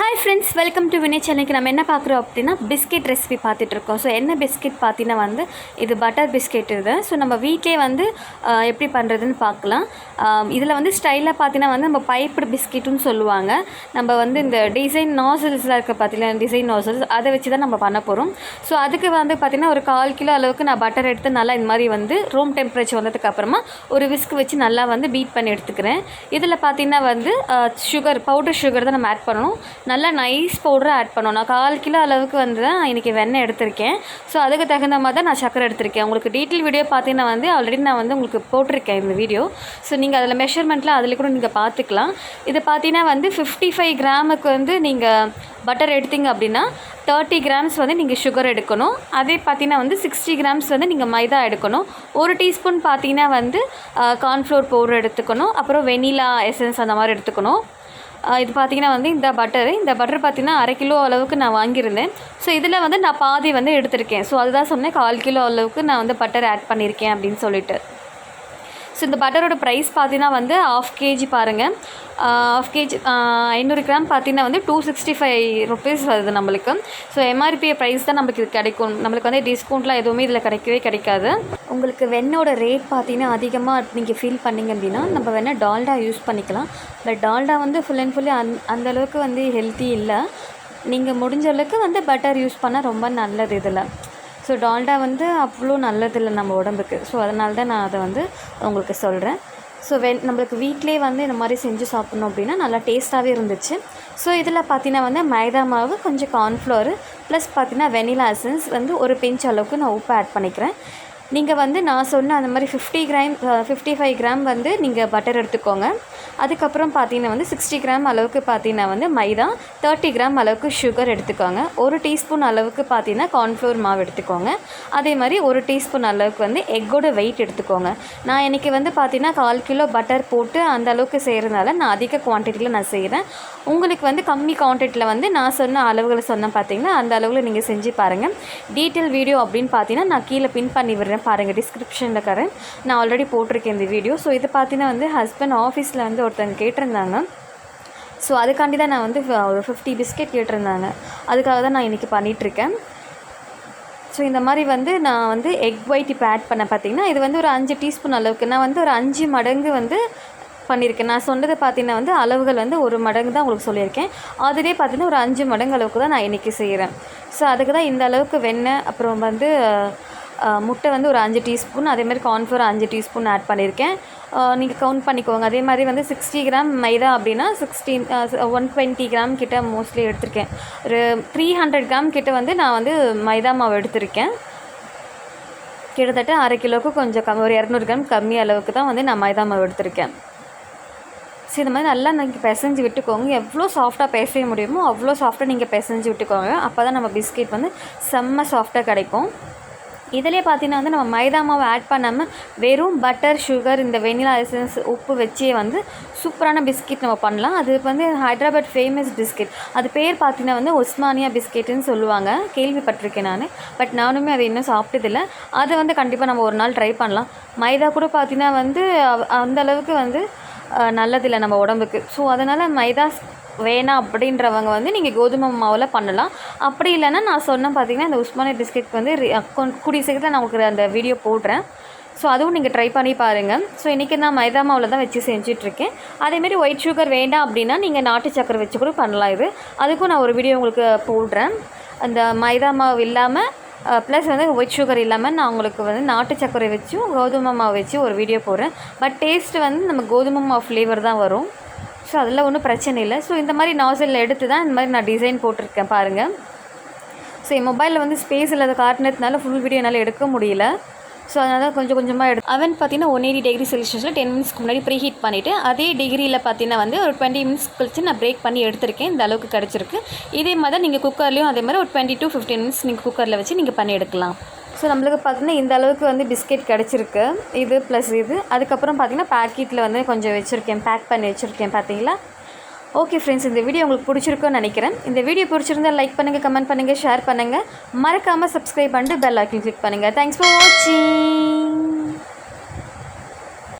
Hi friends, welcome to Vinay சேனலுக்கு. நம்ம என்ன பார்க்குறோம் அப்படின்னா பிஸ்கெட் ரெசிபி பார்த்துட்ருக்கோம். ஸோ என்ன பிஸ்கெட் பார்த்தீங்கன்னா வந்து இது பட்டர் பிஸ்கெட். இது ஸோ நம்ம வீட்டிலே வந்து எப்படி பண்ணுறதுன்னு பார்க்கலாம். இதில் வந்து ஸ்டைலாக பார்த்தீங்கன்னா வந்து நம்ம பைப்டு பிஸ்கெட்டுன்னு சொல்லுவாங்க. நம்ம வந்து இந்த டிசைன் நாசல்ஸ்லாம் இருக்க பார்த்தீங்கன்னா டிசைன் நாசல்ஸ் அதை வச்சு தான் நம்ம பண்ண போகிறோம். ஸோ அதுக்கு வந்து பார்த்திங்கன்னா ஒரு 1/4 கிலோ அளவுக்கு நான் பட்டர் எடுத்து நல்லா இந்த மாதிரி வந்து ரூம் டெம்பரேச்சர் வந்ததுக்கப்புறமா ஒரு விஸ்க் வச்சு நல்லா வந்து பீட் பண்ணி எடுத்துக்கிறேன். இதில் பார்த்திங்கன்னா வந்து பவுடர் சுகர் தான் நம்ம ஆட் பண்ணணும். நல்லா நைஸ் பவுடரை ஆட் பண்ணணும். நான் 1/4 கிலோ அளவுக்கு வந்து தான் இன்றைக்கி வெண்ணெய் எடுத்திருக்கேன். ஸோ அதுக்கு தகுந்த மாதிரி தான் நான் சக்கரை எடுத்திருக்கேன். உங்களுக்கு டீட்டெயில் வீடியோ பார்த்தீங்கன்னா வந்து ஆல்ரெடி நான் வந்து உங்களுக்கு போட்டிருக்கேன் இந்த வீடியோ. ஸோ நீங்கள் அதில் மெஷர்மெண்ட்டில் அதில் கூட நீங்கள் பார்த்துக்கலாம். இது பார்த்தீங்கன்னா வந்து 55 கிராமுக்கு வந்து நீங்கள் பட்டர் எடுத்தீங்க அப்படின்னா 30 கிராம்ஸ் வந்து நீங்கள் சுகர் எடுக்கணும். அதே பார்த்தீங்கன்னா வந்து 60 கிராம்ஸ் வந்து நீங்கள் மைதா எடுக்கணும். 1 டீஸ்பூன் பார்த்தீங்கன்னா வந்து கார்ன்ஃப்ளோர் பவுடர் எடுத்துக்கணும். அப்புறம் வெனிலா எசன்ஸ் அந்த மாதிரி எடுத்துக்கணும். இது பார்த்திங்கன்னா வந்து இந்த பட்டர் பார்த்திங்கன்னா 1/2 கிலோ அளவுக்கு நான் வாங்கியிருந்தேன். ஸோ இதில் வந்து நான் பாதி வந்து எடுத்திருக்கேன். ஸோ அதுதான் சொன்னேன் 1/4 கிலோ அளவுக்கு நான் வந்து பட்டர் ஆட் பண்ணியிருக்கேன் அப்படின்னு சொல்லிட்டு. ஸோ இந்த பட்டரோட ப்ரைஸ் பார்த்தீங்கன்னா வந்து 1/2 kg பாருங்கள். 1/2 kg 500 கிராம் பார்த்தீங்கன்னா வந்து 265 ருபீஸ் வருது நம்மளுக்கு. ஸோ எம்ஆர்பி ப்ரைஸ் தான் நம்மளுக்கு இது கிடைக்கும். நம்மளுக்கு வந்து டிஸ்கவுண்ட்லாம் எதுவுமே இதில் கிடைக்காது. உங்களுக்கு வெண்ணோட ரேட் பார்த்தீங்கன்னா அதிகமாக நீங்கள் ஃபீல் பண்ணிங்க அப்படின்னா நம்ம வேணால் டால்டா யூஸ் பண்ணிக்கலாம். பட் டால்டா வந்து ஃபுல் அண்ட் ஃபுல்லி அந்தளவுக்கு வந்து ஹெல்த்தி இல்லை. நீங்கள் முடிஞ்ச அளவுக்கு வந்து பட்டர் யூஸ் பண்ணால் ரொம்ப நல்லது இதில். ஸோ டால்டா வந்து அவ்வளோ நல்லதில்லை நம்ம உடம்புக்கு. ஸோ அதனால தான் நான் அதை வந்து உங்களுக்கு சொல்கிறேன். ஸோ நம்மளுக்கு வீட்டிலே வந்து இந்த மாதிரி செஞ்சு சாப்பிட்ணும் அப்படின்னா நல்லா டேஸ்ட்டாகவே இருந்துச்சு. ஸோ இதில் பார்த்தீங்கன்னா வந்து மைதா மாவு, கொஞ்சம் கார்ன்ஃப்ளவர் ப்ளஸ் பார்த்தீங்கன்னா வெனிலா எசன்ஸ் வந்து ஒரு பிஞ்ச் அளவுக்கு நான் உப்பு ஆட் பண்ணிக்கிறேன். நீங்கள் வந்து நான் சொன்ன அந்த மாதிரி 55 கிராம் வந்து நீங்கள் பட்டர் எடுத்துக்கோங்க. அதுக்கப்புறம் பார்த்தீங்கன்னா வந்து 60 கிராம் அளவுக்கு பார்த்தீங்கன்னா வந்து மைதா, 30 கிராம் அளவுக்கு சுகர் எடுத்துக்கோங்க. 1 டீஸ்பூன் அளவுக்கு பார்த்தீங்கன்னா கார்ன்ஃப்ளவர் மாவு எடுத்துக்கோங்க. அதே மாதிரி 1 டீஸ்பூன் அளவுக்கு வந்து எக்கோட வெயிட் எடுத்துக்கோங்க. நான் இன்றைக்கி வந்து பார்த்தீங்கன்னா 1/4 கிலோ பட்டர் போட்டு அந்த அளவுக்கு செய்கிறதுனால நான் அதிக குவான்டிட்டியில் நான் செய்கிறேன். உங்களுக்கு வந்து கம்மி குவான்டிட்டியில் வந்து நான் சொன்ன அளவுகளை சொன்னேன் பார்த்தீங்கன்னா அந்த அளவில் நீங்கள் செஞ்சு பாருங்கள். டீட்டெயில் வீடியோ அப்படின்னு பார்த்தீங்கன்னா நான் கீழே பின் பண்ணி விடுறேன் பாருங்கள், டிஸ்கிரிப்ஷனில் தரேன். நான் ஆல்ரெடி போட்டிருக்கேன் இந்த வீடியோ. ஸோ இது பார்த்தீங்கன்னா வந்து ஹஸ்பண்ட் ஆஃபீஸில் வந்து ஒருத்தங்க கேட்டிருந்தாங்க. ஸோ அதுக்காண்டி தான் நான் வந்து ஒரு 50 பிஸ்கெட் கேட்டிருந்தாங்க. அதுக்காக தான் நான் இன்றைக்கி பண்ணிகிட்ருக்கேன். ஸோ இந்த மாதிரி வந்து நான் வந்து எக் ஒயிட் இப்போ ஆட் பண்ண பார்த்தீங்கன்னா இது வந்து ஒரு 5 டீஸ்பூன் அளவுக்கு நான் வந்து ஒரு 5 மடங்கு வந்து பண்ணியிருக்கேன். நான் சொன்னது பார்த்தீங்கன்னா வந்து அளவுகள் வந்து 1 மடங்கு தான் உங்களுக்கு சொல்லியிருக்கேன். அதிலே பார்த்தீங்கன்னா ஒரு 5 மடங்கு அளவுக்கு தான் நான் இன்றைக்கி செய்கிறேன். ஸோ அதுக்கு தான் இந்த அளவுக்கு வெண்ணெய், அப்புறம் வந்து முட்டை வந்து ஒரு 5 டீஸ்பூன், அதேமாதிரி கார்ன்ஃப்ளவர் 5 டீஸ்பூன் ஆட் பண்ணியிருக்கேன். நீங்கள் கவுண்ட் பண்ணிக்கோங்க. அதே மாதிரி வந்து 60 கிராம் மைதா அப்படின்னா 120 கிராம் கிட்ட மோஸ்ட்லி எடுத்திருக்கேன். ஒரு 300 கிராம் கிட்ட வந்து நான் வந்து மைதா மாவு எடுத்திருக்கேன். கிட்டத்தட்ட 1/2 கிலோவுக்கு கொஞ்சம் ஒரு 200 கிராம் கம்மி அளவுக்கு தான் வந்து நான் மைதா மாவு எடுத்திருக்கேன். ஸோ இந்த மாதிரி நல்லா நீங்கள் பிசைஞ்சு விட்டுக்கோங்க. எவ்வளோ சாஃப்டாக பிசைய முடியுமோ அவ்வளோ சாஃப்டாக நீங்கள் பிசைஞ்சு விட்டுக்கோங்க. அப்போ தான் நம்ம பிஸ்கெட் வந்து செம்ம சாஃப்டாக கிடைக்கும். இதிலே பார்த்தீங்கன்னா வந்து நம்ம மைதா மாவு ஆட் பண்ணாமல் வெறும் பட்டர், சுகர், இந்த வெனிலா எசன்ஸ், உப்பு வச்சே வந்து சூப்பரான பிஸ்கெட் நம்ம பண்ணலாம். அது வந்து ஹைதராபாத் ஃபேமஸ் பிஸ்கெட். அது பேர் பார்த்தீங்கன்னா வந்து உஸ்மானியா பிஸ்கெட்டுன்னு சொல்லுவாங்க. கேள்விப்பட்டிருக்கேன் நான். பட் நானுமே அதை இன்னும் சாப்பிட்டதில்லை. அதை வந்து கண்டிப்பாக நம்ம ஒரு நாள் ட்ரை பண்ணலாம். மைதா கூட பார்த்தீங்கன்னா வந்து அந்தளவுக்கு வந்து நல்லதில்லை நம்ம உடம்புக்கு. ஸோ அதனால் மைதா வேணாம் அப்படின்றவங்க வந்து நீங்கள் கோதுமை மாவில் பண்ணலாம். அப்படி இல்லைன்னா நான் சொன்னேன் பார்த்தீங்கன்னா இந்த உஸ்மானியா பிஸ்கெட் வந்து கூடிய சீக்கிரத்தில் நான் உங்களுக்கு அந்த வீடியோ போடுறேன். ஸோ அதுவும் நீங்கள் ட்ரை பண்ணி பாருங்கள். ஸோ இன்றைக்கி நான் மைதா மாவில் தான் வச்சு செஞ்சிட்ருக்கேன். அதேமாரி ஒயிட் சுகர் வேண்டாம் அப்படின்னா நீங்கள் நாட்டு சக்கரை வச்சு கூட பண்ணலாம். அதுக்கும் நான் ஒரு வீடியோ உங்களுக்கு போடுறேன். அந்த மைதா மாவு இல்லாமல் ப்ளஸ் வந்து ஒயிட் சுகர் இல்லாமல் நான் உங்களுக்கு வந்து நாட்டு சக்கரை வச்சும் கோதுமை மாவு வச்சு ஒரு வீடியோ போடுறேன். பட் டேஸ்ட்டு வந்து நம்ம கோதுமை மாவு ஃப்ளேவர் தான் வரும். ஸோ அதில் ஒன்றும் பிரச்சனை இல்லை. ஸோ இந்த மாதிரி நாசலில் எடுத்து தான் இந்த மாதிரி நான் டிசைன் போட்டிருக்கேன் பாருங்கள். ஸோ என் மொபைலில் வந்து ஸ்பேஸ் இல்லாத காரணத்தினால ஃபுல் வீடியோ என்னால் எடுக்க முடியல. ஸோ அதனால் கொஞ்சம் கொஞ்சமாக அவன் பார்த்தீங்கன்னா 180 டிகிரி செல்சியஸில் 10 மினிட்ஸ்க்கு முன்னாடி ப்ரீ ஹீட் பண்ணிவிட்டு அதே டிகிரியில் பார்த்தீங்கன்னா வந்து ஒரு 20 மினிட்ஸ் கழிச்சு நான் பிரேக் பண்ணி எடுத்திருக்கேன். இந்த அளவுக்கு கிடச்சிருக்கு. இதே மாதிரி தான் நீங்கள் குக்கர்லேயும் அதே மாதிரி ஒரு 20 to 15 மினிட்ஸ் நீங்கள் குக்கரில் வச்சு நீங்கள் பண்ணி எடுக்கலாம். ஸோ நம்மளுக்கு பார்த்தீங்கன்னா இந்த அளவுக்கு வந்து பிஸ்கெட் கிடச்சிருக்கு. இது ப்ளஸ் இது அதுக்கப்புறம் பார்த்தீங்கன்னா பேக்கெட்டில் வந்து கொஞ்சம் வச்சுருக்கேன், பேக் பண்ணி வச்சுருக்கேன் பார்த்தீங்களா. ஓகே ஃப்ரெண்ட்ஸ், இந்த வீடியோ உங்களுக்கு பிடிச்சிருக்குன்னு நினைக்கிறேன். இந்த வீடியோ பிடிச்சிருந்தால் லைக் பண்ணுங்கள், கமெண்ட் பண்ணுங்கள், ஷேர் பண்ணுங்கள். மறக்காமல் சப்ஸ்கிரைப் பண்ணிட்டு பெல் ஐக்கன் கிளிக் பண்ணுங்கள். தேங்க்ஸ் ஃபார் வாட்சிங்.